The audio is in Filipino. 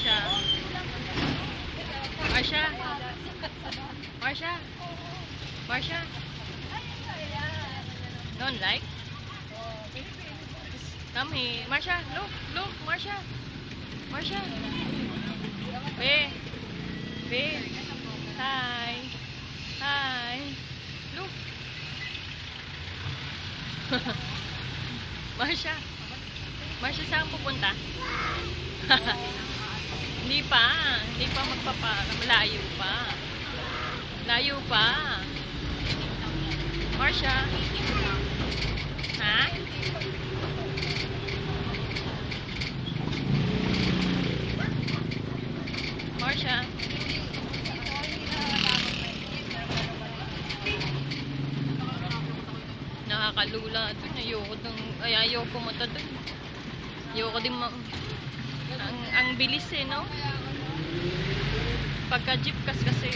Marsha. Marsha. Marsha. Marsha. Don't like? Come here. Marsha, look, look, Marsha. Marsha. Be. Be. Hi. Hi. Look. Marsha. Marsha, saan pupunta? Hindi pa. Hindi pa magpapaalam. Malayo pa. Layo pa. Marsha. Ha? Marsha. Nakakalula dun. Ayoko dun. Ay, ayoko pumunta dun. Ayoko din ang bilis eh, no? Pagka jeep kasi